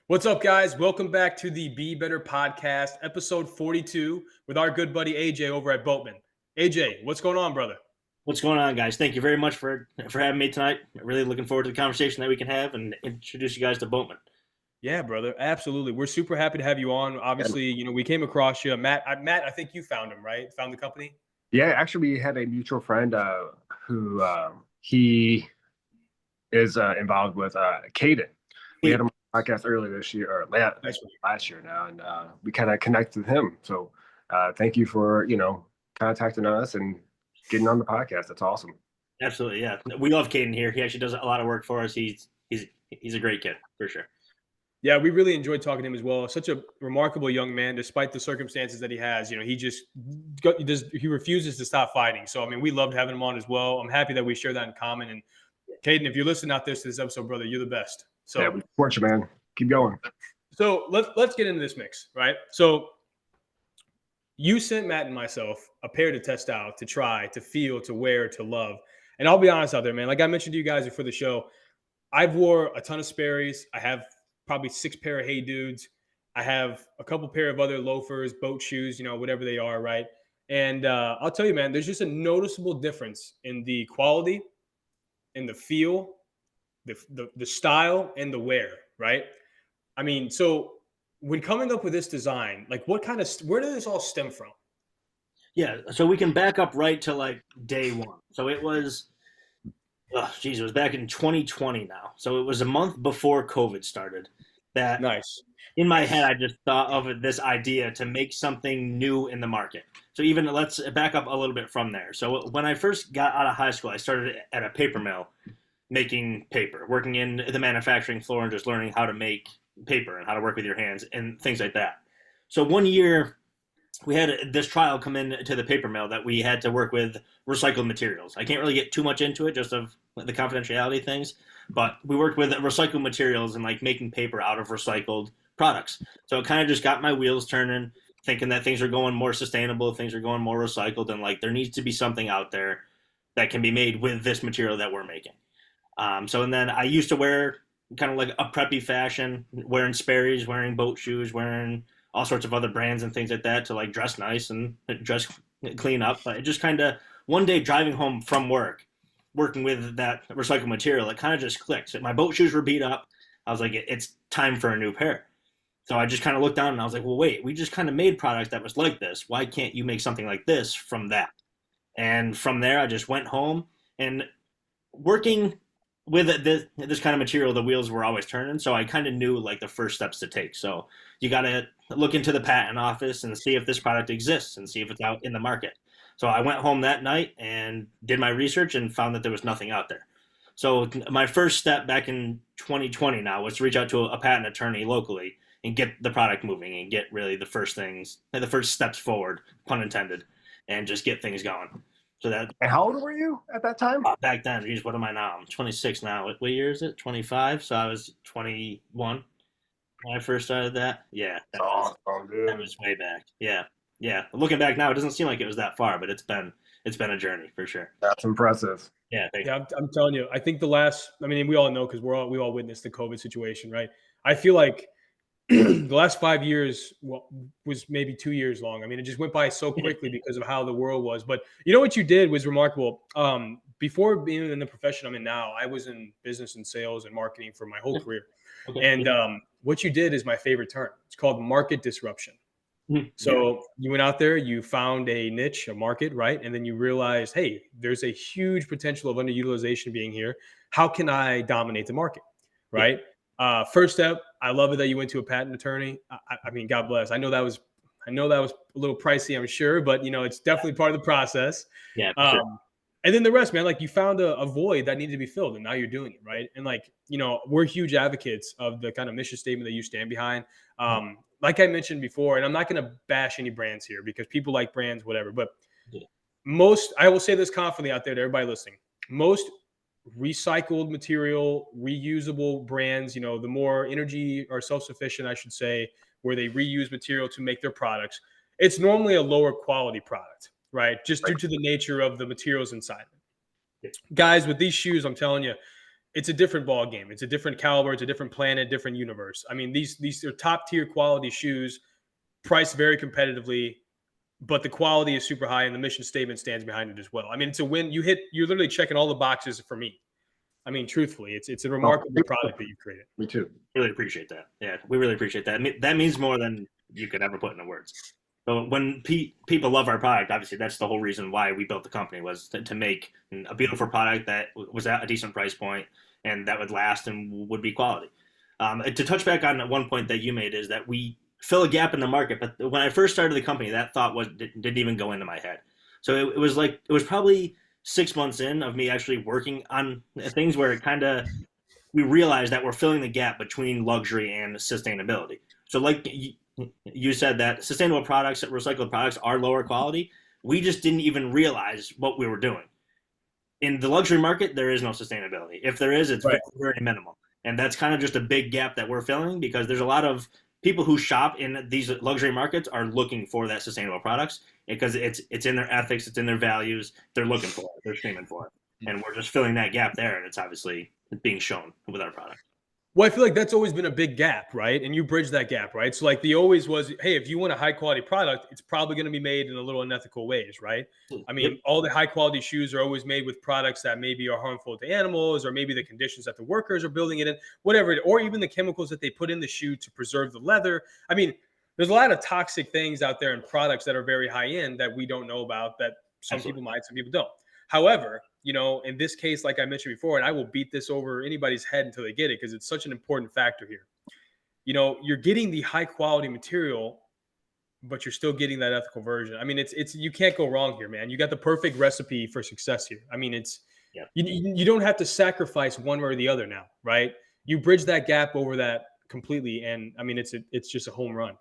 What's up, guys? Welcome back to the Be Better podcast, episode 42, with our good buddy AJ over at Boatman. AJ, what's going on, brother? What's going on, guys? Thank you very much for having me tonight. Really looking forward to the conversation that we can have and introduce you guys to Boatman. Yeah, brother, absolutely. We're super happy to have you on. Obviously, we came across you, Matt. I think you found him, right? Found the company. Yeah, actually, we had a mutual friend who he is involved with Caden. We had him on the podcast earlier this year, or last year now, and we kind of connected with him. So thank you for contacting us and getting on the podcast. That's awesome. Absolutely, yeah. We love Caden here. He actually does a lot of work for us. He's a great kid for sure. Yeah, we really enjoyed talking to him as well. Such a remarkable young man, despite the circumstances that he has. He refuses to stop fighting. So, I mean, we loved having him on as well. I'm happy that we share that in common. And Caden, if you're listening out there to this episode, brother, you're the best. So, yeah, we support you, man. Keep going. So let's get into this mix, right? So you sent Matt and myself a pair to test out, to try, to feel, to wear, to love. And I'll be honest out there, man. Like I mentioned to you guys before the show, I've wore a ton of Sperry's. I have probably 6 pair of Hey Dudes. I have a couple pair of other loafers, boat shoes, whatever they are, right? And I'll tell you, man, there's just a noticeable difference in the quality, in the feel, the style, and the wear, right? I mean, so when coming up with this design, like where did this all stem from? Yeah, so we can back up right to like day one. So it was it was back in 2020 now. So it was a month before COVID started. That Nice. In my head, I just thought of this idea to make something new in the market. So even let's back up a little bit from there. So when I first got out of high school, I started at a paper mill making paper, working in the manufacturing floor and just learning how to make paper and how to work with your hands and things like that. So one year we had this trial come in to the paper mill that we had to work with recycled materials. I can't really get too much into it, just of the confidentiality things, but we worked with recycled materials and like making paper out of recycled products. So it kind of just got my wheels turning, thinking that things are going more sustainable, things are going more recycled, and like there needs to be something out there that can be made with this material that we're making. And then I used to wear kind of like a preppy fashion, wearing Sperry's, wearing boat shoes, wearing all sorts of other brands and things like that to like dress nice and dress clean up. But it just kind of one day driving home from work, working with that recycled material, it kind of just clicked. My boat shoes were beat up. I was like, it's time for a new pair. So I just kind of looked down and I was like, well, wait, we just kind of made products that was like this. Why can't you make something like this from that? And from there, I just went home and working with this kind of material, the wheels were always turning. So I kind of knew like the first steps to take. So you got to look into the patent office and see if this product exists and see if it's out in the market. So I went home that night and did my research and found that there was nothing out there. So my first step back in 2020 now was to reach out to a patent attorney locally and get the product moving and get really the first steps forward, pun intended, and just get things going. So that. And how old were you at that time? Back then, geez, what am I now? I'm 26 now. What year is it? 25. So I was 21 when I first started that. Yeah, that was way back. Yeah. Looking back now, it doesn't seem like it was that far, but it's been a journey for sure. That's impressive. Yeah, I'm telling you. I think we all know because we all witnessed the COVID situation, right? I feel like the last 5 years was maybe 2 years long. I mean, it just went by so quickly because of how the world was. But you know what you did was remarkable. Before being in the profession I'm in now, I was in business and sales and marketing for my whole career. Okay. And what you did is my favorite term. It's called market disruption. So you went out there, you found a niche, a market, right? And then you realized, hey, there's a huge potential of underutilization being here. How can I dominate the market, right? First step, I love it that you went to a patent attorney. I mean, God bless. I know that was a little pricey, I'm sure, but it's definitely part of the process. Yeah. Sure. And then the rest, man, like you found a void that needed to be filled, and now you're doing it, right? And like, we're huge advocates of the kind of mission statement that you stand behind. Like I mentioned before, and I'm not going to bash any brands here because people like brands, whatever. But I will say this confidently out there to everybody listening, most recycled material, reusable brands, the more energy or self-sufficient, I should say, where they reuse material to make their products, it's normally a lower quality product, right? Just due to the nature of the materials inside. Guys, with these shoes, I'm telling you, it's a different ball game. It's a different caliber. It's a different planet, different universe. I mean, these are top tier quality shoes, priced very competitively, but the quality is super high and the mission statement stands behind it as well. I mean, it's a win. You're literally checking all the boxes for me. I mean, truthfully, it's a remarkable product that you've created. Me too. Really appreciate that. Yeah, we really appreciate that. That means more than you could ever put into words. So when people love our product, obviously that's the whole reason why we built the company, was to make a beautiful product that was at a decent price point and that would last and would be quality. To touch back on one point that you made is that we fill a gap in the market. But when I first started the company, that thought didn't even go into my head. So it was probably 6 months in of me actually working on things where we realized that we're filling the gap between luxury and sustainability. So like you said, that sustainable products, recycled products are lower quality. We just didn't even realize what we were doing. In the luxury market, there is no sustainability. If there is, it's very minimal. And that's kind of just a big gap that we're filling, because there's a lot of people who shop in these luxury markets are looking for that sustainable products because it's in their ethics, it's in their values. They're looking for it. They're screaming for it. And we're just filling that gap there, and it's obviously being shown with our product. Well, I feel like that's always been a big gap, right? And you bridge that gap, right? So like the always was, hey, if you want a high quality product, it's probably going to be made in a little unethical ways, right? I mean, all the high quality shoes are always made with products that maybe are harmful to animals, or maybe the conditions that the workers are building it in, whatever, or even the chemicals that they put in the shoe to preserve the leather. I mean, there's a lot of toxic things out there in products that are very high end that we don't know about, that some people might, some people don't. However, in this case, like I mentioned before, and I will beat this over anybody's head until they get it, because it's such an important factor here. You're getting the high quality material, but you're still getting that ethical version. I mean, it's you can't go wrong here, man. You got the perfect recipe for success here. I mean, you don't have to sacrifice one or the other now, right? You bridge that gap over that completely, and I mean, it's just a home run.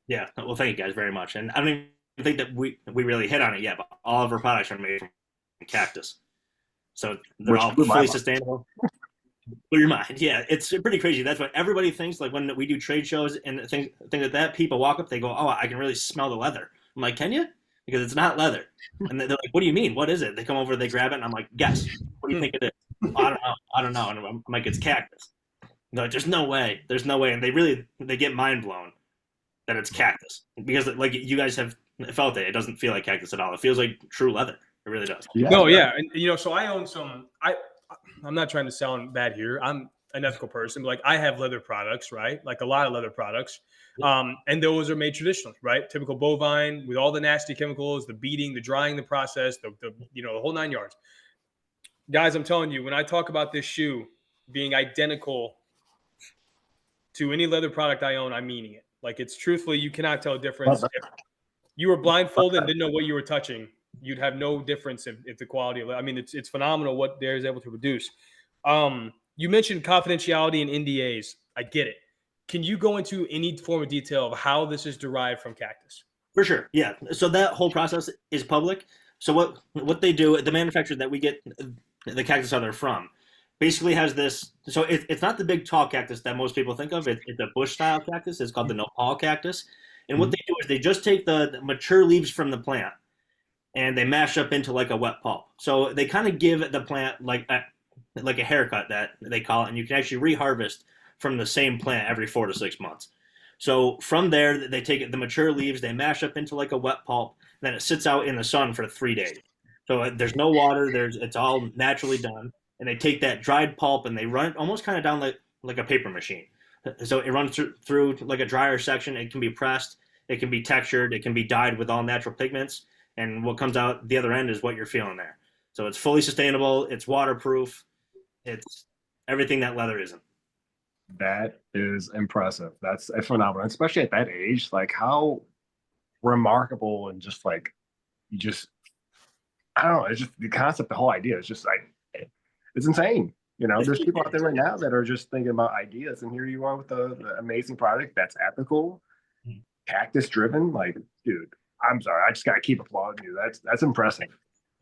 Yeah. Well, thank you guys very much. And I don't even think that we really hit on it yet, but all of our products are made from cactus. So they're all fully sustainable. Blew your mind. Yeah, it's pretty crazy. That's what everybody thinks. Like when we do trade shows and things like that, people walk up, they go, "Oh, I can really smell the leather." I'm like, "Can you?" Because it's not leather. And they're like, "What do you mean? What is it?" They come over, they grab it, and I'm like, "Guess. What do you think it is?" "I don't know. And I'm like, "It's cactus." They're like, "There's no way. There's no way." And they get mind blown that it's cactus, because like you guys have felt it. It doesn't feel like cactus at all. It feels like true leather. It really does. Yeah. No, yeah. And so I own some, I'm not trying to sound bad here. I'm an ethical person, but like I have leather products, right? Like a lot of leather products. And those are made traditionally, right? Typical bovine, with all the nasty chemicals, the beating, the drying, the process, the whole 9 yards. Guys, I'm telling you, when I talk about this shoe being identical to any leather product I own, I'm meaning it. Like, it's truthfully, you cannot tell a difference. If you were blindfolded and didn't know what you were touching, you'd have no difference if the quality of it. I mean, it's phenomenal what they're able to produce. You mentioned confidentiality and NDAs. I get it. Can you go into any form of detail of how this is derived from cactus? For sure. Yeah. So that whole process is public. So what they do, the manufacturer that we get the cactus leather from, basically has this. So it's not the big tall cactus that most people think of. It's a bush style cactus. It's called the nopal cactus. And what they do is they just take the mature leaves from the plant and they mash up into like a wet pulp. So they kind of give the plant like a haircut, that they call it, and you can actually reharvest from the same plant every 4 to 6 months. So from there, they take the mature leaves, they mash up into like a wet pulp, then it sits out in the sun for 3 days. So there's no water, it's all naturally done, and they take that dried pulp and they run it almost kind of down like a paper machine. So it runs through like a dryer section. It can be pressed, it can be textured, it can be dyed with all natural pigments, and what comes out the other end is what you're feeling there. So it's fully sustainable, it's waterproof, it's everything that leather isn't. That is impressive. That's phenomenal, especially at that age. Like, how remarkable, and just like, I don't know. It's just the concept, the whole idea is just like, it's insane. There's people out there right now that are just thinking about ideas, and here you are with the amazing product that's ethical, cactus driven. Like, dude, I'm sorry, I just gotta keep applauding you. That's impressive.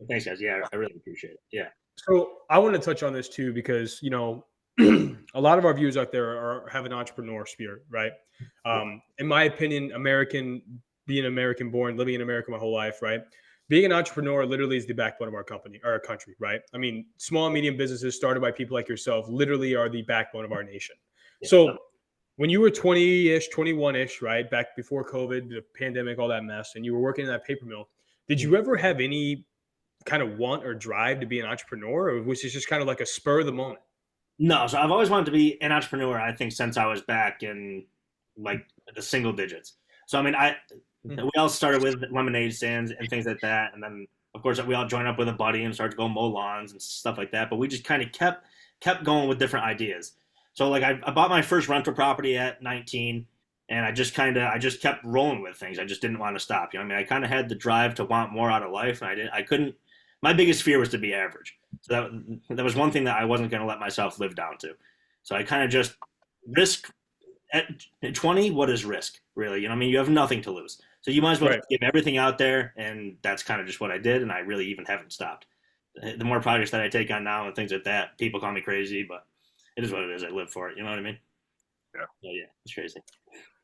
Thanks, guys. Yeah, I really appreciate it. Yeah. So I want to touch on this too, because a lot of our viewers out there have an entrepreneur spirit, right? In my opinion, being American born, living in America my whole life, right? being an entrepreneur literally is the backbone of our company or our country, right? I mean, small and medium businesses started by people like yourself literally are the backbone of our nation. Yeah. So when you were 20-ish, 21-ish, right, back before COVID, the pandemic, all that mess, and you were working in that paper mill, did you ever have any kind of want or drive to be an entrepreneur, or was it just kind of like a spur of the moment? No, so I've always wanted to be an entrepreneur. I think since I was back in like the single digits. So I mean, we all started with lemonade stands and things like that, and then of course we all joined up with a buddy and started to go mow lawns and stuff like that. But we just kind of kept going with different ideas. So like I bought my first rental property at 19, and I just kept rolling with things. I just didn't want to stop. You know, what I mean, I kind of had the drive to want more out of life, and I couldn't. My biggest fear was to be average. So that was one thing that I wasn't going to let myself live down to. So I kind of just risk at 20. What is risk really? You know, what I mean, you have nothing to lose. So you might as well give everything out there, and that's kind of just what I did, and I really even haven't stopped. The more projects that I take on now and things like that, people call me crazy, but it is what it is. I live for it. You know what I mean? Yeah. So yeah, it's crazy.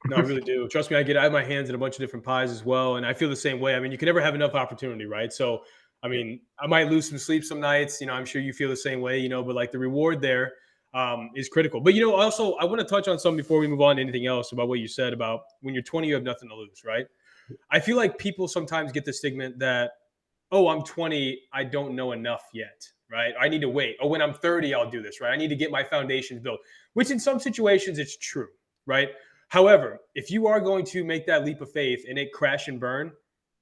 No, I really do. Trust me, I have my hands in a bunch of different pies as well, and I feel the same way. I mean, you can never have enough opportunity, right? So, I mean, I might lose some sleep some nights. You know, I'm sure you feel the same way. You know, but like the reward there is critical. But you know, also I want to touch on something before we move on to anything else about what you said about when you're 20, you have nothing to lose, right? I feel like people sometimes get the stigma that, oh, I'm 20, I don't know enough yet, right? I need to wait. Oh, when I'm 30, I'll do this, right? I need to get my foundations built, which in some situations it's true, right? However, if you are going to make that leap of faith and it crash and burn,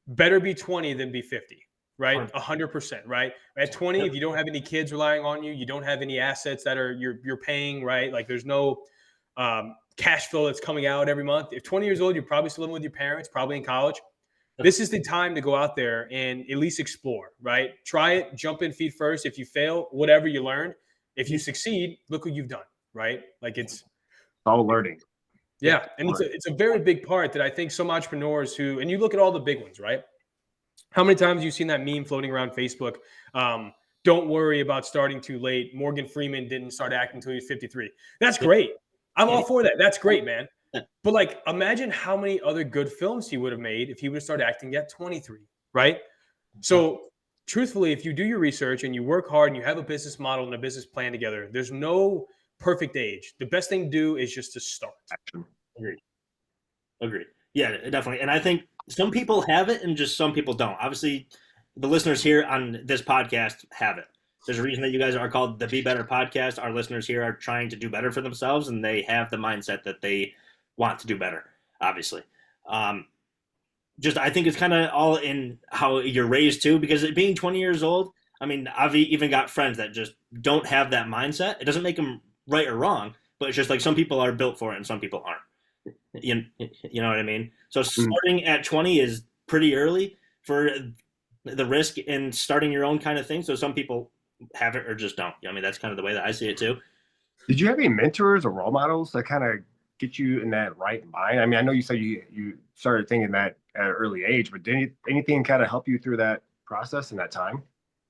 better be 20 than be 50, right? 100%, right? At 20, if you don't have any kids relying on you, you don't have any assets that are you're paying, right? Like there's no cash flow that's coming out every month. If 20 years old, you're probably still living with your parents, probably in college. This is the time to go out there and at least explore, right? Try it, jump in feet first. If you fail, whatever you learned. If you succeed, look what you've done, right? Like it's all learning. Yeah, and it's a very big part that I think some entrepreneurs who, and you look at all the big ones, right? How many times have you seen that meme floating around Facebook? Don't worry about starting too late. Morgan Freeman didn't start acting until he was 53. That's great. I'm all for that. That's great, man. But like, imagine how many other good films he would have made if he would have started acting at 23, right? So truthfully, if you do your research and you work hard and you have a business model and a business plan together, there's no perfect age. The best thing to do is just to start. Agreed. Yeah, definitely. And I think some people have it and just some people don't. Obviously, the listeners here on this podcast have it. There's a reason that you guys are called the Be Better Podcast. Our listeners here are trying to do better for themselves, and they have the mindset that they want to do better, obviously. Just I think it's kind of all in how you're raised too, because being 20 years old, I mean, I've even got friends that just don't have that mindset. It doesn't make them right or wrong, but it's just like some people are built for it and some people aren't. You know what I mean? So starting at 20 is pretty early for the risk in starting your own kind of thing. So some people have it or just don't. I mean, that's kind of the way that I see it too. Did you have any mentors or role models that kind of get you in that right mind? I mean, I know you said you started thinking that at an early age, but did anything kind of help you through that process in that time?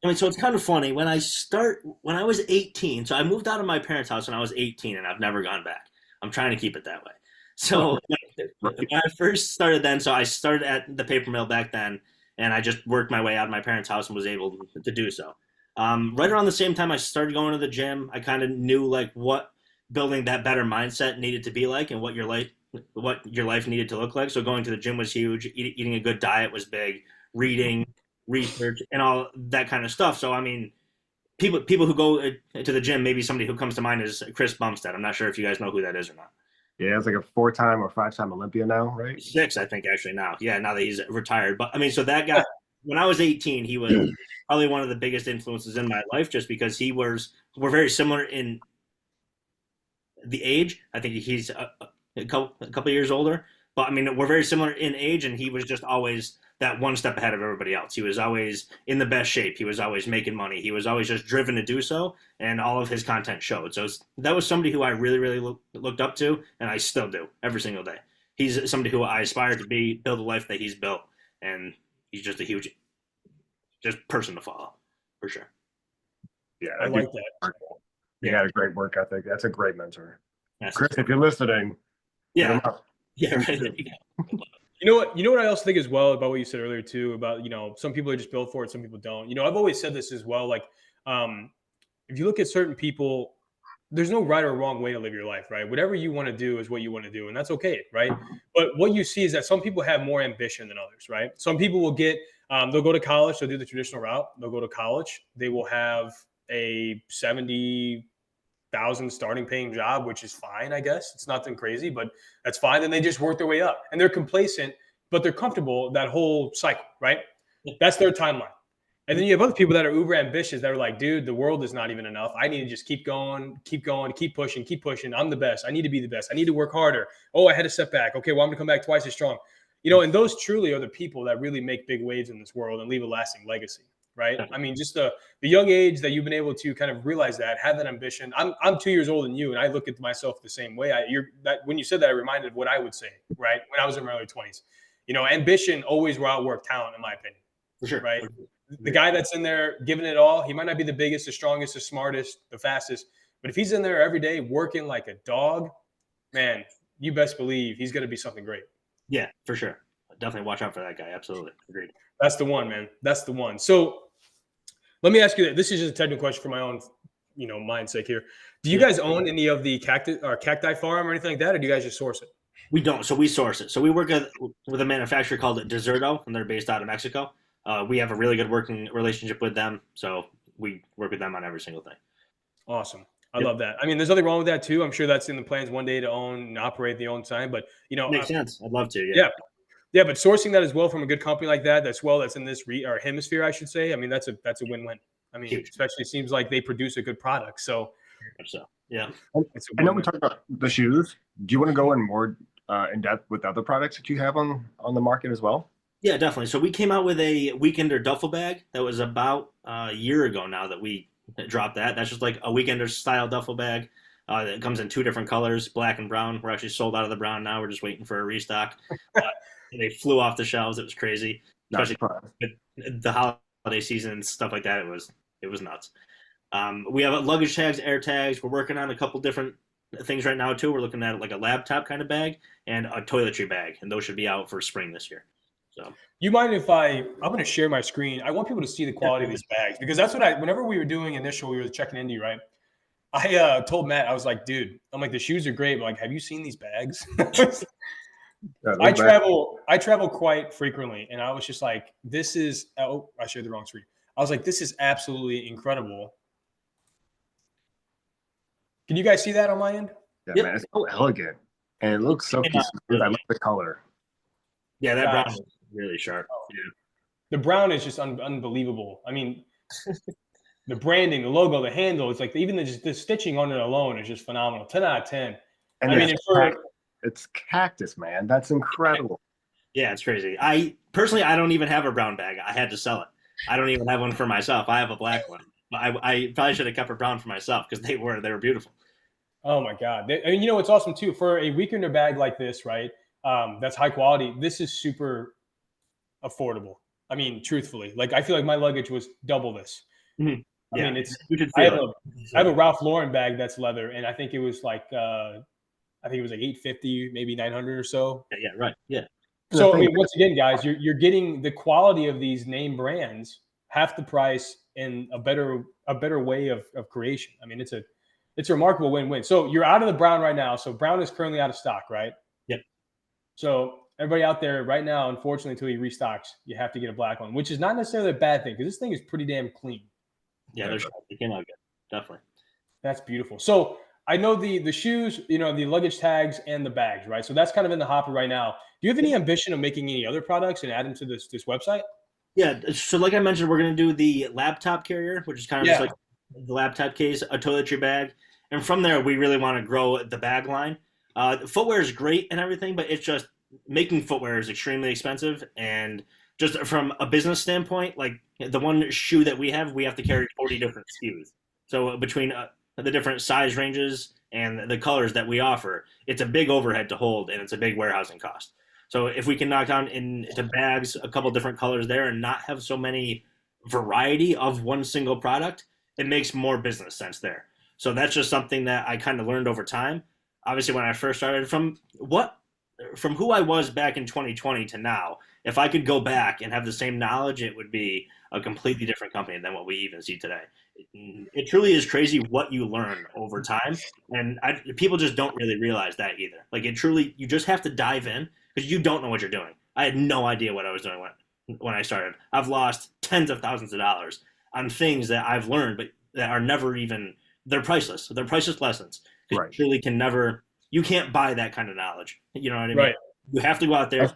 I mean, so it's kind of funny. When I was 18, so I moved out of my parents' house when I was 18, and I've never gone back. I'm trying to keep it that way. So when I first started then, so I started at the paper mill back then, and I just worked my way out of my parents' house and was able to do so. Right around the same time I started going to the gym, I kind of knew like what building that better mindset needed to be like and what your life needed to look like. So going to the gym was huge. Eating a good diet was big. Reading, research, and all that kind of stuff. So I mean, people who go to the gym, maybe somebody who comes to mind is Chris Bumstead. I'm not sure if you guys know who that is or not. Yeah, it's like a 4-time or 5-time Olympia now, right? 6, I think, actually now. Yeah, now that he's retired. But I mean, so that guy, when I was 18, he was probably one of the biggest influences in my life, just because we're very similar in the age. I think he's a couple years older, but I mean, we're very similar in age, and he was just always that one step ahead of everybody else. He was always in the best shape. He was always making money. He was always just driven to do so, and all of his content showed. So that was somebody who I really, really looked up to, and I still do every single day. He's somebody who I aspire to build a life that he's built, and he's just a huge person to follow, for sure. Yeah, I like that. He had a great work ethic. That's a great mentor. That's Chris, if you're listening, yeah, right. There you go. You know what I also think as well about what you said earlier too about, some people are just built for it, some people don't. I've always said this as well. Like, um, if you look at certain people, there's no right or wrong way to live your life, right? Whatever you want to do is what you want to do, and that's okay, right? But what you see is that some people have more ambition than others, right? Some people will they'll go to college, they'll do the traditional route, they'll go to college, they will have a 70,000 starting paying job, which is fine, I guess. It's nothing crazy, but that's fine. Then they just work their way up, and they're complacent, but they're comfortable that whole cycle, right? That's their timeline. And then you have other people that are uber ambitious that are like, dude, the world is not even enough. I need to just keep going, keep pushing, keep pushing. I'm the best. I need to be the best. I need to work harder. Oh, I had a setback. Okay, well, I'm going to come back twice as strong. And those truly are the people that really make big waves in this world and leave a lasting legacy, right? I mean, just the young age that you've been able to kind of realize that, have that ambition. I'm 2 years older than you, and I look at myself the same way. When you said that, I reminded of what I would say, right? When I was in my early 20s. Ambition always will outwork talent, in my opinion. For sure. Right? The guy that's in there giving it all, he might not be the biggest, the strongest, the smartest, the fastest, but if he's in there every day working like a dog, man, you best believe he's going to be something great. Yeah, for sure. Definitely watch out for that guy. Absolutely. Agreed. That's the one, man. That's the one. So let me ask you that. This is just a technical question for my own, mind's sake here. Do you guys own any of the cacti farm or anything like that, or do you guys just source it? We don't. So we source it. So we work with a manufacturer called Deserto, and they're based out of Mexico. We have a really good working relationship with them, so we work with them on every single thing. Awesome. I love that. I mean, there's nothing wrong with that too. I'm sure that's in the plans one day to own and operate the own sign, but Makes sense. I'd love to. Yeah. But sourcing that as well from a good company like that, that's in this or hemisphere, I should say. I mean, that's a win-win. I mean, Huge. Especially seems like they produce a good product. So yeah. I know we talked about the shoes. Do you want to go in more in depth with other products that you have on the market as well? Yeah, definitely. So we came out with a Weekender duffel bag that was about a year ago now that we dropped that. That's just like a Weekender style duffel bag. It comes in 2 different colors, black and brown. We're actually sold out of the brown now. We're just waiting for a restock. They flew off the shelves. It was crazy, especially with the holiday season and stuff like that. It was nuts. We have luggage tags, air tags. We're working on a couple different things right now too. We're looking at like a laptop kind of bag and a toiletry bag, and those should be out for spring this year. So, you mind if I'm going to share my screen? I want people to see the quality of these bags, because that's what whenever we were doing we were checking Indy, right? I told Matt, I was like, dude, I'm like, the shoes are great, but like, have you seen these bags? I travel quite frequently, and I was just like, this is, I shared the wrong screen. I was like, this is absolutely incredible. Can you guys see that on my end? Yeah, man, it's so elegant, and it looks so smooth. I love the color. Yeah, that brown is really sharp. Yeah. The brown is just unbelievable. I mean, the branding, the logo, the handle, it's like even the stitching on it alone is just phenomenal. 10 out of 10. And it's cactus, man. That's incredible. Yeah, it's crazy. I don't even have a brown bag. I had to sell it. I don't even have one for myself. I have a black one. I probably should have kept a brown for myself because they were beautiful. Oh my God. It's awesome too. For a Weekender bag like this, right? That's high quality. This is super affordable. I mean, truthfully, like I feel like my luggage was double this. Mm-hmm. Yeah. I mean, I have a Ralph Lauren bag that's leather, and I think it was like $850, maybe 900 or so. Yeah. Right. Yeah. So I mean, once again, guys, you're getting the quality of these name brands half the price in a better way of creation. I mean, it's a remarkable win-win. So you're out of the brown right now. So brown is currently out of stock, right? Yep. So everybody out there right now, unfortunately, until he restocks, you have to get a black one, which is not necessarily a bad thing because this thing is pretty damn clean. Yeah, they came out good. Definitely. That's beautiful. So I know the shoes, the luggage tags and the bags, right? So that's kind of in the hopper right now. Do you have any ambition of making any other products and add them to this website? Yeah. So like I mentioned, we're going to do the laptop carrier, which is kind of just like the laptop case, a toiletry bag. And from there, we really want to grow the bag line. Footwear is great and everything, but it's just making footwear is extremely expensive. And just from a business standpoint, like the one shoe that we have to carry 40 different SKUs. So between the different size ranges and the colors that we offer, it's a big overhead to hold, and it's a big warehousing cost. So if we can knock down into bags a couple different colors there and not have so many variety of one single product, it makes more business sense there. So that's just something that I kind of learned over time. Obviously, when I first started, from what from who I was back in 2020 to now, if I could go back and have the same knowledge, it would be a completely different company than what we even see today. It truly is crazy what you learn over time, and people just don't really realize that either. Like it truly, you just have to dive in because you don't know what you're doing. I had no idea what I was doing when I started. I've lost tens of thousands of dollars on things that I've learned, but that are never even, they're priceless. They're priceless lessons. Right. You truly can never, you can't buy that kind of knowledge. You know what I mean? Right. You have to go out there.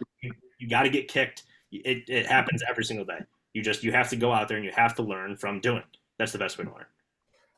You got to get kicked. It happens every single day. You have to go out there and you have to learn from doing. That's the best way to learn.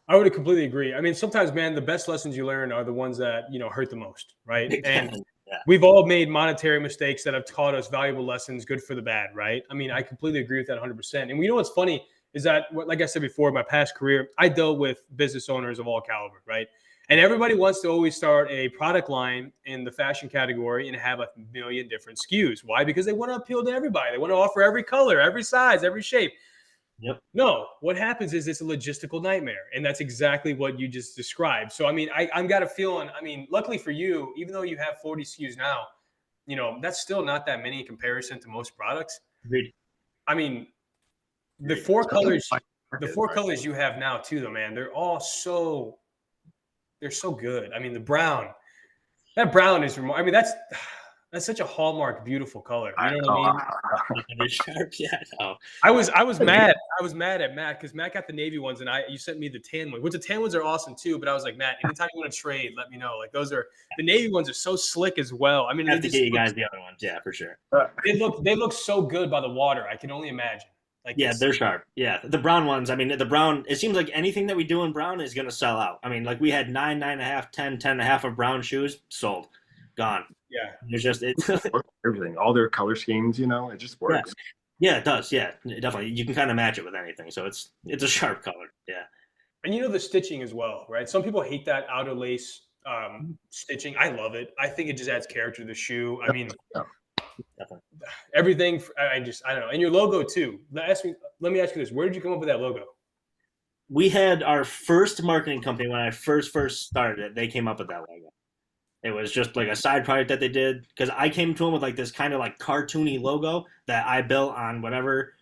I would completely agree. I mean, sometimes, man, the best lessons you learn are the ones that, hurt the most, right? And we've all made monetary mistakes that have taught us valuable lessons, good for the bad, right? I mean, I completely agree with that 100%. And we know what's funny is that, like I said before, in my past career, I dealt with business owners of all caliber, right? And everybody wants to always start a product line in the fashion category and have a million different SKUs. Why? Because they want to appeal to everybody. They want to offer every color, every size, every shape. Yep. No, what happens is it's a logistical nightmare. And that's exactly what you just described. So, I mean, I've got a feeling, luckily for you, even though you have 40 SKUs now, that's still not that many in comparison to most products. Agreed. I mean, the four colors you have now too, though, man, they're so good. I mean, that brown is, that's such a hallmark, beautiful color. You know what I mean? Sharp, yeah. No. I was mad. I was mad at Matt because Matt got the navy ones, and you sent me the tan one. Which the tan ones are awesome too. But I was like, Matt, anytime you want to trade, let me know. Like the navy ones are so slick as well. I mean, I have to get you guys the other ones, yeah, for sure. They look so good by the water. I can only imagine. They're sharp. Yeah, the brown ones. I mean, the brown. It seems like anything that we do in brown is going to sell out. I mean, like we had 9, 9.5, 10, 10.5 of brown shoes sold, gone. Yeah, it's just everything, all their color schemes. It just works. Yeah, it does. Yeah, definitely. You can kind of match it with anything, so it's a sharp color. Yeah, and the stitching as well, right? Some people hate that outer lace stitching. I love it. I think it just adds character to the shoe. I mean. Definitely. Everything. I don't know. And your logo too. Let me ask you this: where did you come up with that logo? We had our first marketing company when I first started it. They came up with that logo. It was just like a side project that they did because I came to them with like this kind of like cartoony logo that I built on whatever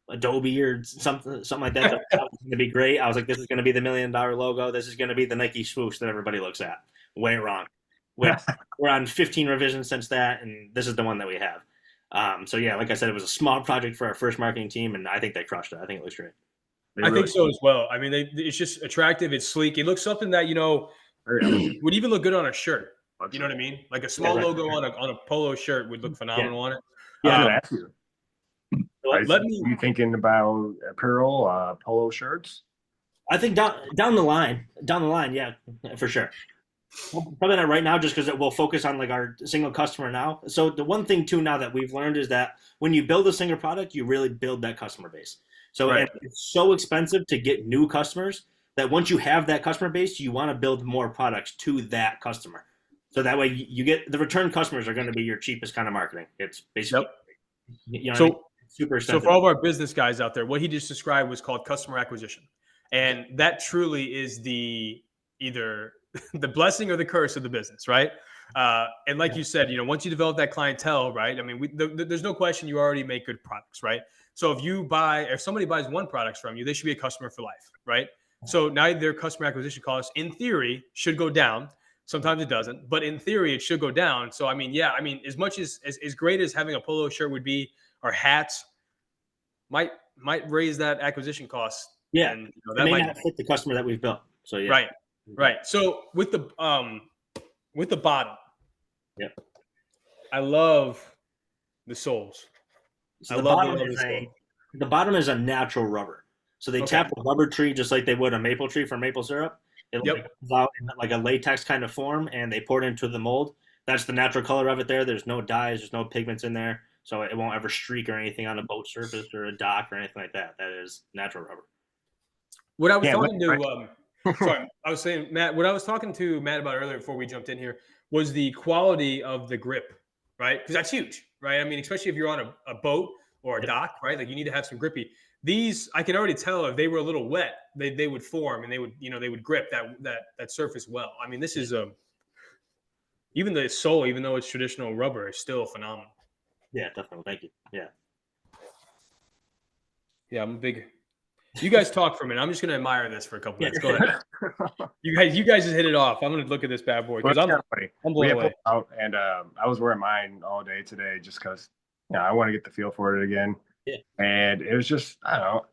Adobe or something like that. That was going to be great. I was like, this is going to be the $1 million logo. This is going to be the Nike swoosh that everybody looks at. Way wrong. We're on 15 revisions since that, and this is the one that we have. So yeah, like I said, it was a small project for our first marketing team, and I think they crushed it. I think it looks great. I think so as well. I mean, it's just attractive. It's sleek. It looks something that would even look good on a shirt. You know what I mean? Like a small logo on a polo shirt would look phenomenal on it. Yeah. Are you thinking about apparel, polo shirts? I think down the line, yeah, for sure. Probably not right now, just because we'll focus on like our single customer now. So the one thing too now that we've learned is that when you build a single product, you really build that customer base. So it's so expensive to get new customers that once you have that customer base, you want to build more products to that customer. So that way you get the return customers are going to be your cheapest kind of marketing. It's basically super expensive. So for all of our business guys out there, what he just described was called customer acquisition, and that truly is either the blessing or the curse of the business, right? And like you said, once you develop that clientele, right? I mean, there's no question you already make good products, right? So if somebody buys one product from you, they should be a customer for life, right? So now their customer acquisition costs, in theory, should go down. Sometimes it doesn't, but in theory, it should go down. So as much as great as having a polo shirt would be, or hats might raise that acquisition cost. Yeah, and that might not fit the customer that we've built. So yeah, right. So with the bottom, yeah, I love the soles. So the bottom is a natural rubber. So they tap a rubber tree just like they would a maple tree for maple syrup. It comes out in like a latex kind of form, and they pour it into the mold. That's the natural color of it there. There's no dyes. There's no pigments in there. So it won't ever streak or anything on a boat surface or a dock or anything like that. That is natural rubber. What I was talking to, sorry, I was saying, Matt, what I was talking to Matt about earlier before we jumped in here was the quality of the grip, right? Because that's huge, right? I mean, especially if you're on a boat or a dock, right? Like you need to have some grippy. These, I can already tell if they were a little wet, they would form and they would grip that surface well. I mean, this is even the sole, even though it's traditional rubber, is still phenomenal. Yeah, definitely. Thank you. Yeah. Yeah, I'm a big. You guys talk for a minute. I'm just gonna admire this for a couple minutes. Go ahead. You guys just hit it off. I'm gonna look at this bad boy because I'm blown away. Out and I was wearing mine all day today just because I want to get the feel for it again. Yeah. And it was just I don't know.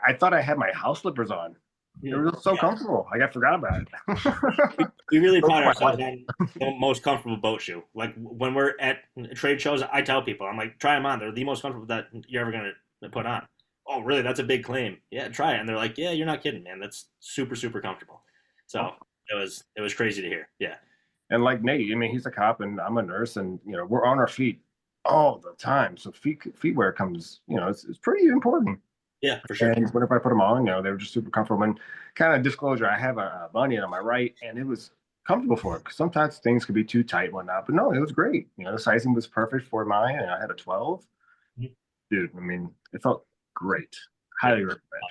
I thought I had my house slippers on. It was so comfortable. Like I forgot about it. We really pride ourselves on the most comfortable boat shoe. Like when we're at trade shows, I tell people, I'm like, try them on. They're the most comfortable that you're ever gonna put on. Oh, really? That's a big claim. Yeah, try it. And they're like, yeah, you're not kidding, man. That's super, super comfortable. So it was crazy to hear. Yeah. And like Nate, I mean, he's a cop and I'm a nurse, and we're on our feet all the time. So feet wear comes, it's pretty important. Yeah, for sure. And whenever I put them on, they were just super comfortable. And kind of disclosure, I have a bunion on my right, and it was comfortable for it because sometimes things could be too tight and whatnot. But no, it was great. The sizing was perfect for mine, and I had a 12. Mm-hmm. Dude, I mean, it felt great. Highly recommend.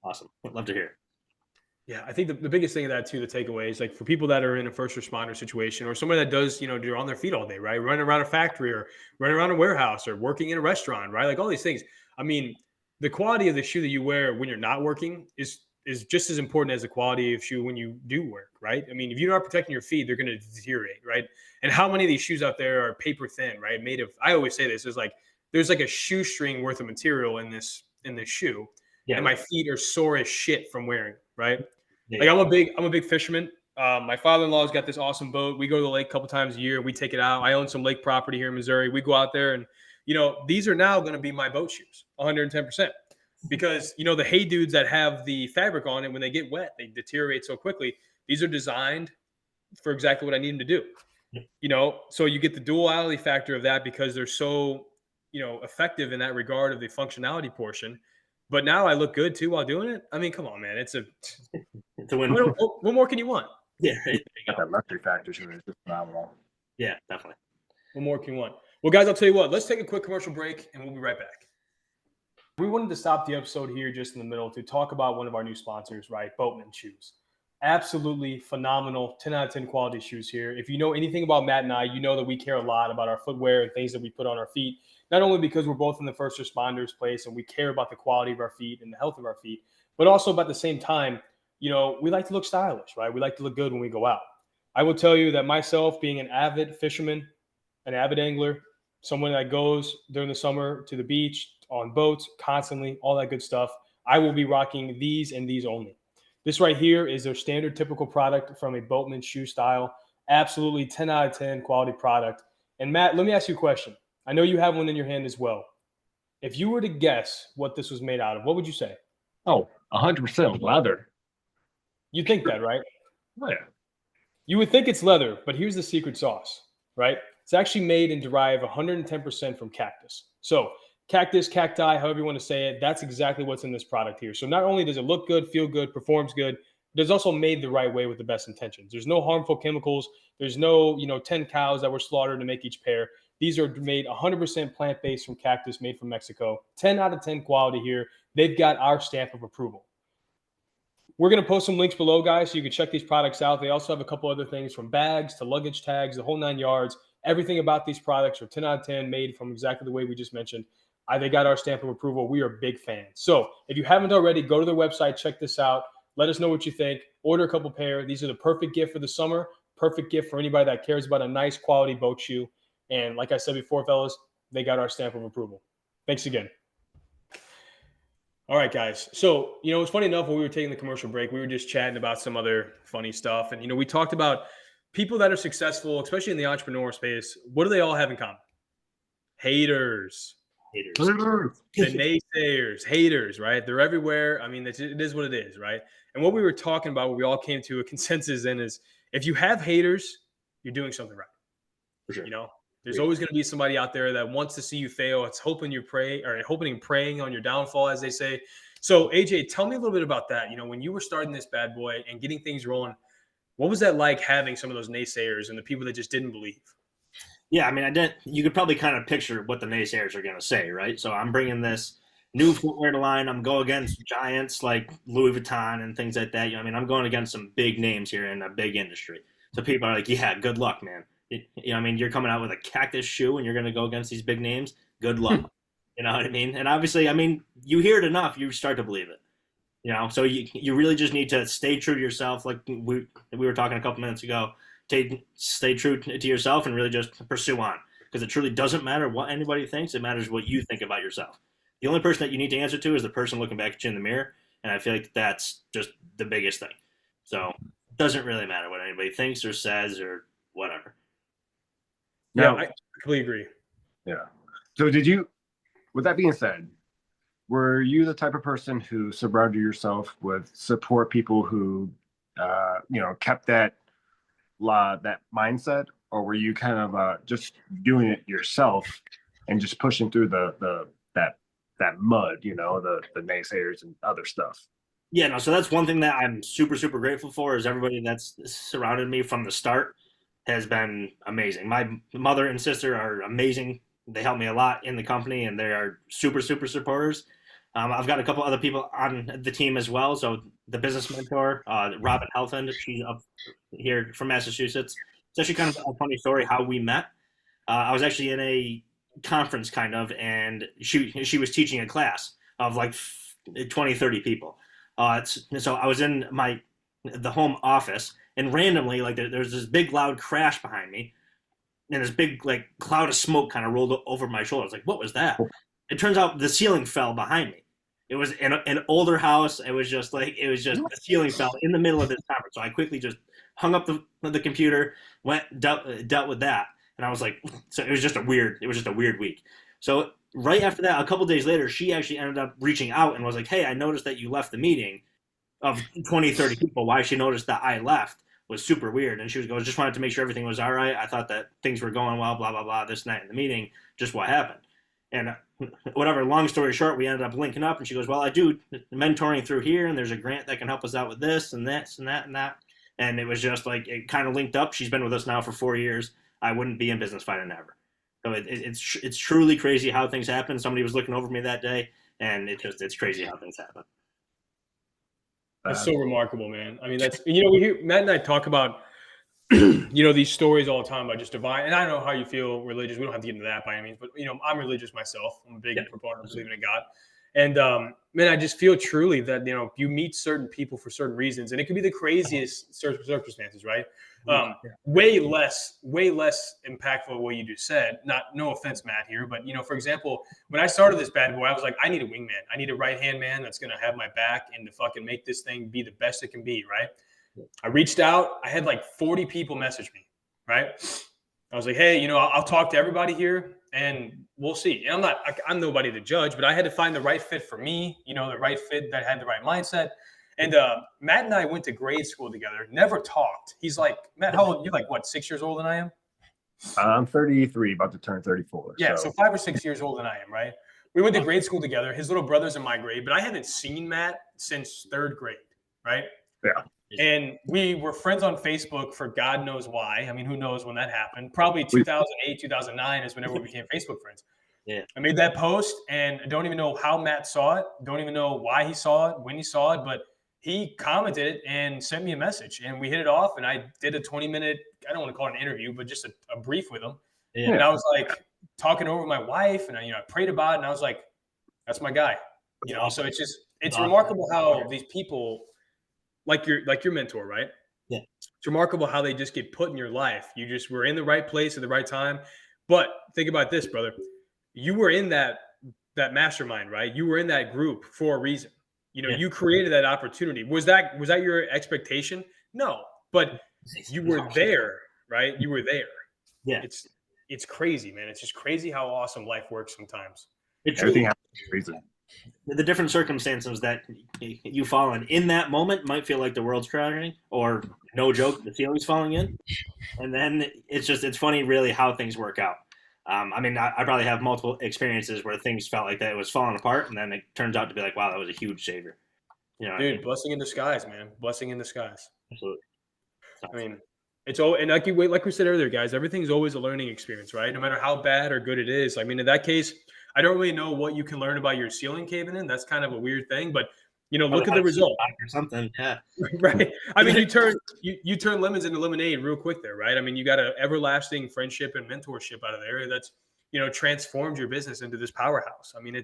Awesome. Would love to hear. Yeah, I think the biggest thing of that too, the takeaway is like for people that are in a first responder situation or somebody that does, they're on their feet all day, right? Running around a factory or running around a warehouse or working in a restaurant, right? Like all these things. I mean, the quality of the shoe that you wear when you're not working is just as important as the quality of shoe when you do work, right? I mean, if you're not protecting your feet, they're going to deteriorate, right? And how many of these shoes out there are paper thin, right? Made of, I always say this, there's like a shoestring worth of material in this shoe. Yeah. And my feet are sore as shit from wearing, right? Yeah. Like I'm a big fisherman. My father-in-law's got this awesome boat. We go to the lake a couple times a year. We take it out. I own some lake property here in Missouri. We go out there and, these are now going to be my boat shoes, 110%. Because, the Hey Dudes that have the fabric on it, when they get wet, they deteriorate so quickly. These are designed for exactly what I need them to do. Yeah. So you get the duality factor of that because they're so, effective in that regard of the functionality portion. But now I look good too while doing it. I mean, come on, man. It's a win. What more can you want? Yeah. That luxury factor is just phenomenal. Yeah, definitely. What more can you want? Well, guys, I'll tell you what. Let's take a quick commercial break, and we'll be right back. We wanted to stop the episode here just in the middle to talk about one of our new sponsors, right? Boatman shoes. Absolutely phenomenal 10 out of 10 quality shoes here. If you know anything about Matt and I, you know that we care a lot about our footwear and things that we put on our feet, not only because we're both in the first responders place and we care about the quality of our feet and the health of our feet, but also about the same time, we like to look stylish, right? We like to look good when we go out. I will tell you that myself, being an avid fisherman, an avid angler, someone that goes during the summer to the beach, on boats, constantly, all that good stuff, I will be rocking these and these only. This right here is their standard typical product from a Boatman shoe style. Absolutely 10 out of 10 quality product. And Matt, let me ask you a question. I know you have one in your hand as well. If you were to guess what this was made out of, what would you say? Oh, 100% leather. You think that, right? Oh, yeah. You would think it's leather, but here's the secret sauce, right? It's actually made and derived 110% from cactus. So cactus, cacti, however you want to say it, that's exactly what's in this product here. So not only does it look good, feel good, performs good, but it's also made the right way with the best intentions. There's no harmful chemicals. There's no, 10 cows that were slaughtered to make each pair. These are made 100% plant-based from cactus, made from Mexico. 10 out of 10 quality here. They've got our stamp of approval. We're going to post some links below, guys, so you can check these products out. They also have a couple other things from bags to luggage tags, the whole 9 yards. Everything about these products are 10 out of 10, made from exactly the way we just mentioned. They got our stamp of approval. We are big fans. So if you haven't already, go to their website, check this out. Let us know what you think. Order a couple pair. These are the perfect gift for the summer, perfect gift for anybody that cares about a nice quality boat shoe. And like I said before, fellas, they got our stamp of approval. Thanks again. All right, guys. So, it's funny enough, when we were taking the commercial break, we were just chatting about some other funny stuff. And, we talked about people that are successful, especially in the entrepreneur space. What do they all have in common? Haters. The naysayers, haters, right? They're everywhere. I mean, it is what it is, right? And what we were talking about, what we all came to a consensus in is if you have haters, you're doing something right. For sure. There's always going to be somebody out there that wants to see you fail. It's hoping and praying on your downfall, as they say. So, AJ, tell me a little bit about that. When you were starting this bad boy and getting things rolling, what was that like having some of those naysayers and the people that just didn't believe? Yeah, I mean, you could probably kind of picture what the naysayers are going to say, right? So I'm bringing this new footwear to line. I'm going against giants like Louis Vuitton and things like that. I'm going against some big names here in a big industry. So people are like, yeah, good luck, man. I mean, you're coming out with a cactus shoe and you're going to go against these big names. Good luck. You know what I mean? And obviously, I mean, you hear it enough, you start to believe it. So you really just need to stay true to yourself. Like we were talking a couple minutes ago, stay true to yourself and really just pursue on. Because it truly doesn't matter what anybody thinks. It matters what you think about yourself. The only person that you need to answer to is the person looking back at you in the mirror. And I feel like that's just the biggest thing. So it doesn't really matter what anybody thinks or says or whatever. Yeah, I completely agree. Yeah. So with that being said, were you the type of person who surrounded yourself with support people who, kept that mindset, or were you kind of just doing it yourself and just pushing through that mud, the naysayers and other stuff? Yeah, no. So that's one thing that I'm super, super grateful for is everybody that's surrounded me from the start has been amazing. My mother and sister are amazing. They help me a lot in the company, and they are super, super supporters. I've got a couple other people on the team as well. So the business mentor, Robin Helfand, she's up here from Massachusetts. It's actually kind of a funny story how we met. I was actually in a conference and she was teaching a class of like 20, 30 people. So I was in the home office, and randomly, like there's this big loud crash behind me, and this big like cloud of smoke kind of rolled over my shoulder. I was like, what was that? It turns out the ceiling fell behind me. It was in an older house. It was just the ceiling fell in the middle of this conference. So I quickly just hung up the computer, dealt with that. And I was like, so it was just a weird week. So right after that, a couple days later, she actually ended up reaching out and was like, hey, I noticed that you left the meeting of 20, 30 people. Why she noticed that I left was super weird. And she was just wanted to make sure everything was all right. I thought that things were going well, blah, blah, blah, this and that in the meeting, just what happened. And whatever, long story short, we ended up linking up, and she goes, well, I do mentoring through here, and there's a grant that can help us out with this and this and that and that. And it was just like, it kind of linked up. She's been with us now for 4 years. I wouldn't be in business if I didn't have her. So it's truly crazy how things happen. Somebody was looking over me that day, and it's crazy how things happen. That's so remarkable, man. I mean, we hear Matt and I talk about, these stories all the time about just divine. And I don't know how you feel religious. We don't have to get into that by any means, but I'm religious myself. I'm a big proponent of believing in God. And man, I just feel truly that you meet certain people for certain reasons, and it could be the craziest circumstances, right? Way less impactful what you just said. No offense, Matt, here, but for example, when I started this bad boy, I was like, I need a wingman. I need a right hand man that's gonna have my back and to fucking make this thing be the best it can be, right? I reached out. I had like 40 people message me, right? I was like, hey, I'll talk to everybody here and we'll see. And I'm nobody to judge, but I had to find the right fit for me, the right fit that had the right mindset. And Matt and I went to grade school together, never talked. He's like, Matt, how old? You're like, what, 6 years older than I am? I'm 33, about to turn 34. Yeah, so 5 or 6 years older than I am, right? We went to grade school together. His little brother's in my grade, but I haven't seen Matt since 3rd grade, right? Yeah. And we were friends on Facebook for God knows why. I mean, who knows when that happened? Probably 2008, 2009 is whenever we became Facebook friends. Yeah. I made that post, and I don't even know how Matt saw it. Don't even know why he saw it, when he saw it, but he commented it and sent me a message, and we hit it off. And I did a 20-minute, I don't want to call it an interview, but just a brief with him. Yeah. And I was like talking over my wife, and I prayed about it, and I was like, that's my guy. So it's remarkable how these people, like your mentor, right? Yeah. It's remarkable how they just get put in your life. You just were in the right place at the right time. But think about this, brother. You were in that mastermind, right? You were in that group for a reason. You created that opportunity. Was that your expectation? No, but you were there, right? You were there. Yeah. It's crazy, man. It's just crazy how awesome life works sometimes. Everything happens for a reason. The different circumstances that you fall in that moment might feel like the world's crashing, or no joke, the ceiling's falling in. And then it's funny really how things work out. I probably have multiple experiences where things felt like that it was falling apart, and then it turns out to be like, wow, that was a huge savior. Dude, blessing in disguise, man. Blessing in disguise. Absolutely. I mean, it's all, and like we said earlier, guys, everything's always a learning experience, right? No matter how bad or good it is. I mean, in that case, I don't really know what you can learn about your ceiling caving in. That's kind of a weird thing, but look at the result. Or something. Yeah. Right. I mean, you turn lemons into lemonade real quick there, right? I mean, you got an everlasting friendship and mentorship out of there that's, transformed your business into this powerhouse. I mean,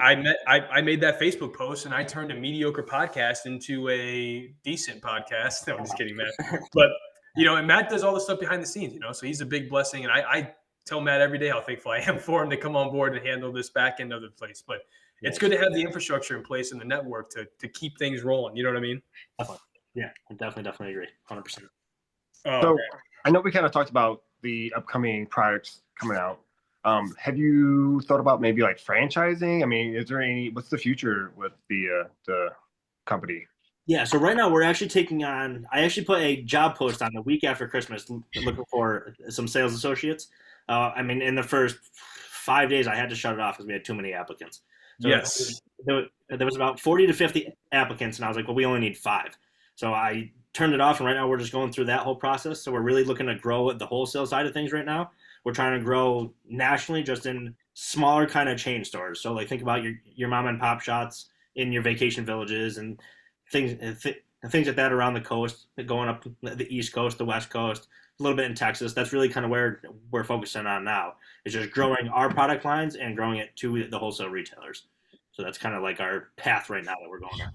I made that Facebook post and I turned a mediocre podcast into a decent podcast. No, I'm just kidding, Matt. But, and Matt does all the stuff behind the scenes, so he's a big blessing. And I tell Matt every day how thankful I am for him to come on board and handle this back end of the place. But it's good to have the infrastructure in place and the network to keep things rolling. You know what I mean? Definitely. Yeah, I definitely agree. 100%. So I know we kind of talked about the upcoming products coming out. Have you thought about maybe like franchising? I mean, what's the future with the company? Yeah, so right now we're actually I actually put a job post on the week after Christmas looking for some sales associates. I mean, in the first 5 days, I had to shut it off because we had too many applicants. So yes. There was about 40 to 50 applicants, and I was like, well, we only need 5. So I turned it off, and right now we're just going through that whole process. So we're really looking to grow the wholesale side of things right now. We're trying to grow nationally, just in smaller kind of chain stores. So like think about your mom and pop shops in your vacation villages and things like that around the coast, going up the East Coast, the West Coast, a little bit in Texas. That's really kind of where we're focusing on now. Is just growing our product lines and growing it to the wholesale retailers. So that's kind of like our path right now that we're going on.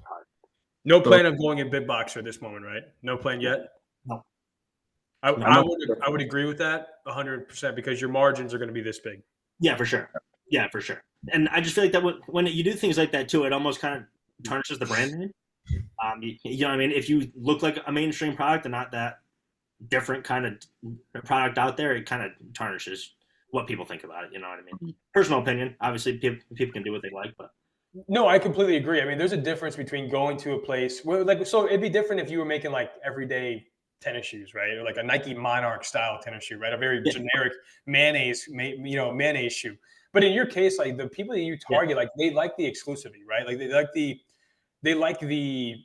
No plan of going in big box at this moment, right? No plan yet? No. I would agree with that 100% because your margins are going to be this big. Yeah, for sure. And I just feel like that when you do things like that too, it almost kind of tarnishes the brand name. You know what I mean? If you look like a mainstream product and not that different kind of product out there, it kind of tarnishes what people think about it. You know what I mean? Personal opinion. Obviously, people can do what they like, but. No, I completely agree. I mean, there's a difference between going to a place where, so it'd be different if you were making like everyday tennis shoes, right? Or like a Nike Monarch style tennis shoe, right? A very generic mayonnaise shoe. But in your case, like the people that you target, like they like the exclusivity, right? Like they like the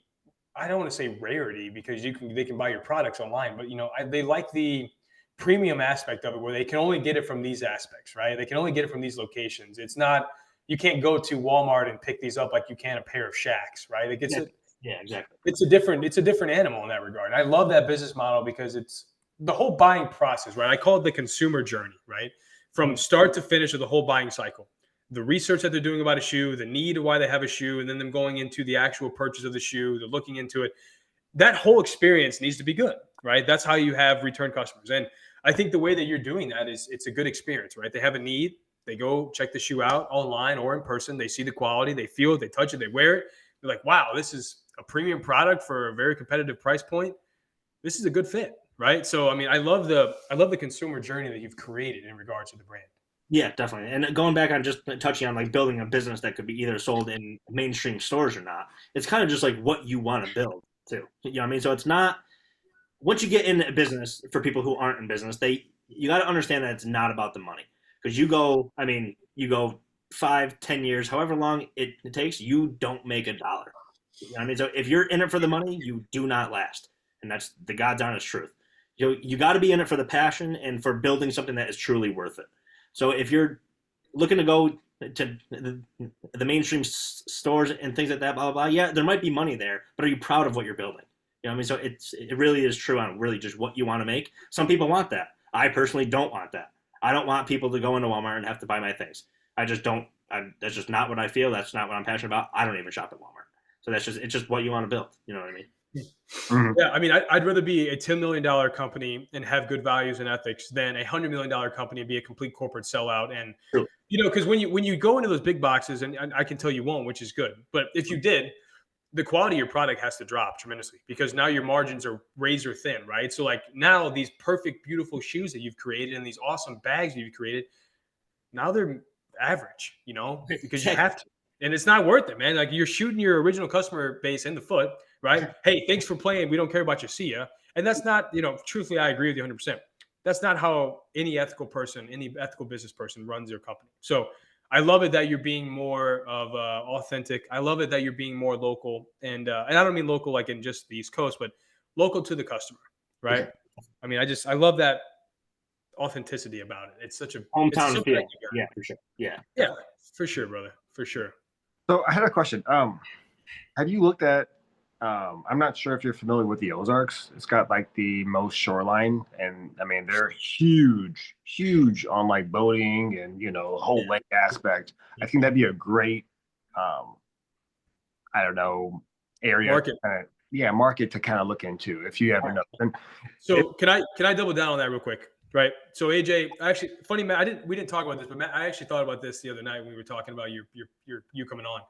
I don't want to say rarity because they can buy your products online, but they like the premium aspect of it where they can only get it from these aspects, right? They can only get it from these locations. It's not, you can't go to Walmart and pick these up like you can a pair of Shacks, right? Like exactly. It's a different animal in that regard. I love that business model because it's the whole buying process, right? I call it the consumer journey, right? From start to finish of the whole buying cycle. The research that they're doing about a shoe, the need of why they have a shoe, and then them going into the actual purchase of the shoe, they're looking into it. That whole experience needs to be good, right? That's how you have return customers. And I think the way that you're doing that is it's a good experience, right? They have a need. They go check the shoe out online or in person. They see the quality, they feel it, they touch it, they wear it. They're like, wow, this is a premium product for a very competitive price point. This is a good fit, right? So, I mean, I love the consumer journey that you've created in regards to the brand. Yeah, definitely. And going back on just touching on like building a business that could be either sold in mainstream stores or not, it's kind of just like what you want to build too. You know what I mean? So it's not, once you get in a business, for people who aren't in business, you got to understand that it's not about the money. Because you go 5-10 years, however long it takes, you don't make $1. You know what I mean? So if you're in it for the money, you do not last. And that's the God's honest truth. You got to be in it for the passion and for building something that is truly worth it. So if you're looking to go to the mainstream stores and things like that, blah, blah, blah, yeah, there might be money there, but are you proud of what you're building? You know what I mean? So it really is true on really just what you want to make. Some people want that. I personally don't want that. I don't want people to go into Walmart and have to buy my things. I just don't. That's just not what I feel. That's not what I'm passionate about. I don't even shop at Walmart. So it's just what you want to build. You know what I mean? Mm-hmm. Yeah, I mean, I'd rather be a $10 million company and have good values and ethics than a $100 million company and be a complete corporate sellout. And True. Because when you go into those big boxes, and I can tell you won't, which is good, but if you did, the quality of your product has to drop tremendously because now your margins are razor thin, right? So like now these perfect, beautiful shoes that you've created and these awesome bags that you've created, now they're average, because you have to. And it's not worth it, man. Like you're shooting your original customer base in the foot, right? Hey, thanks for playing. We don't care about you. See ya. And that's not, truthfully, I agree with you 100%. That's not how any ethical business person runs their company. So I love it that you're being more of authentic. I love it that you're being more local. And I don't mean local like in just the East Coast, but local to the customer, right? I mean, I love that authenticity about it. It's such a hometown feel. Yeah, for sure. Yeah. Yeah, for sure, brother. For sure. So I had a question. Have you looked at? I'm not sure if you're familiar with the Ozarks. It's got like the most shoreline, and I mean they're huge, huge on like boating and the whole lake aspect. I think that'd be a great, um, I don't know, area. Market. Market to kind of look into if you ever know. And So can I double down on that real quick? Right. So AJ, actually, funny Matt, we didn't talk about this, but Matt, I actually thought about this the other night when we were talking about you coming on.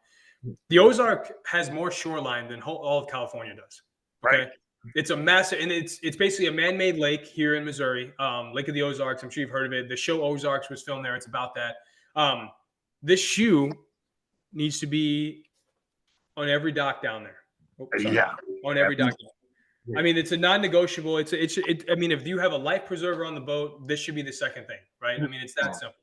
The Ozark has more shoreline than all of California does. Okay. Right. It's a massive, and it's basically a man-made lake here in Missouri, Lake of the Ozarks. I'm sure you've heard of it. The show Ozarks was filmed there. It's about that. This shoe needs to be on every dock down there. On every dock. I mean, it's a non-negotiable. I mean, if you have a life preserver on the boat, this should be the second thing, right? I mean, it's that simple.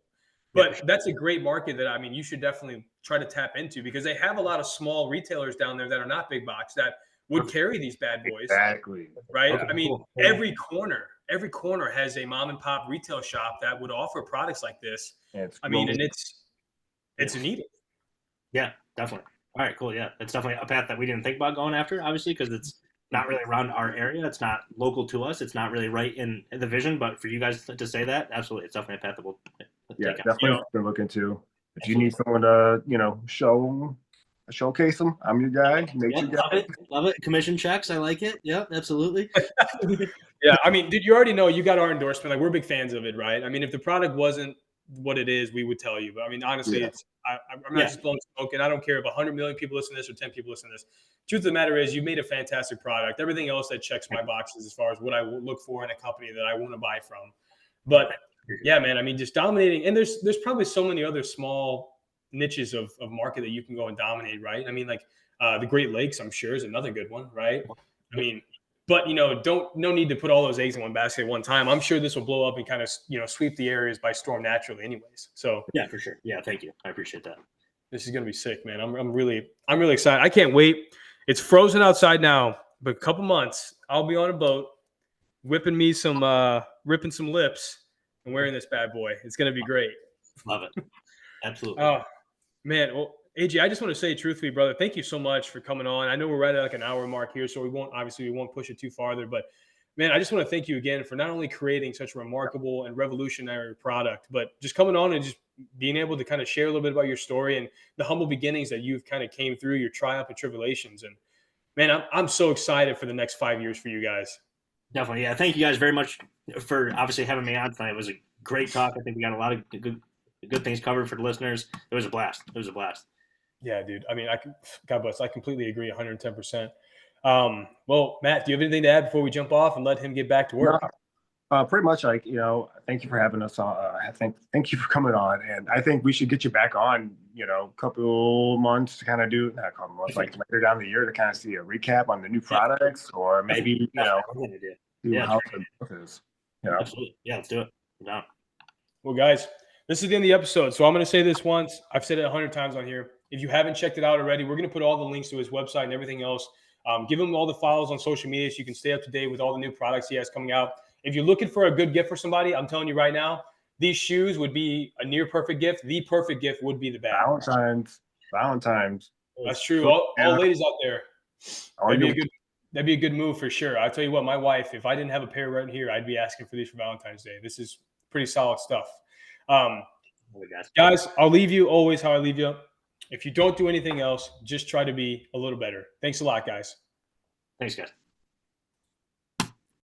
But that's a great market that, I mean, you should definitely try to tap into, because they have a lot of small retailers down there that are not big box that would carry these bad boys. Exactly. Right. Okay, I mean, cool. every corner has a mom and pop retail shop that would offer products like this. I mean, and it's a needle. Yeah, definitely. All right, cool. Yeah, it's definitely a path that we didn't think about going after, obviously, because it's not really around our area. It's not local to us. It's not really right in the vision. But for you guys to say that, absolutely, it's definitely a path that we'll take definitely something to look into. If you need someone to showcase them, I'm your guy. Love it. Commission checks. I like it. Yep, absolutely. Yeah, I mean, dude, you already know you got our endorsement. Like, we're big fans of it, right? I mean, if the product wasn't what it is, we would tell you. But I mean, honestly, I'm not just blowing smoke, and I don't care if 100 million people listen to this or 10 people listen to this. Truth of the matter is, you made a fantastic product. Everything else that checks my boxes as far as what I look for in a company that I want to buy from. But yeah, man, I mean, just dominating. And there's probably so many other small niches of market that you can go and dominate, right? I mean, like the Great Lakes, I'm sure, is another good one, right? I mean, but no need to put all those eggs in one basket at one time. I'm sure this will blow up and kind of sweep the areas by storm naturally, anyways. So yeah, for sure. Yeah, thank you. I appreciate that. This is gonna be sick, man. I'm really excited. I can't wait. It's frozen outside now, but a couple months I'll be on a boat, ripping some lips and wearing this bad boy. It's gonna be great. Love it. Absolutely. Oh man. Well, AJ, I just want to say truthfully, brother, thank you so much for coming on. I know we're right at like an hour mark here, so we won't push it too farther. But man, I just want to thank you again for not only creating such a remarkable and revolutionary product, but just coming on and just being able to kind of share a little bit about your story and the humble beginnings that you've kind of came through, your triumph and tribulations. And man, I'm so excited for the next 5 years for you guys. Definitely. Yeah. Thank you guys very much for obviously having me on tonight. It was a great talk. I think we got a lot of good things covered for the listeners. It was a blast. Yeah, dude. I mean, God bless. I completely agree 110%. Well, Matt, do you have anything to add before we jump off and let him get back to work? No, pretty much like, thank you for having us on. Thank you for coming on. And I think we should get you back on, a couple months to kind of not a couple months, like later down the year to kind of see a recap on the new products or maybe, see how the growth is. Absolutely. Yeah, let's do it. No. Well, guys, this is the end of the episode. So I'm going to say this once. I've said it 100 times on here. If you haven't checked it out already, we're going to put all the links to his website and everything else. Give him all the follows on social media so you can stay up to date with all the new products he has coming out. If you're looking for a good gift for somebody, I'm telling you right now, these shoes would be a near perfect gift. The perfect gift would be the bag. Valentine's. That's true. All ladies out there, that'd be a good move for sure. I'll tell you what, my wife, if I didn't have a pair right here, I'd be asking for these for Valentine's Day. This is pretty solid stuff. Guys, I'll leave you always how I leave you. If you don't do anything else, just try to be a little better. Thanks a lot, guys. Thanks, guys.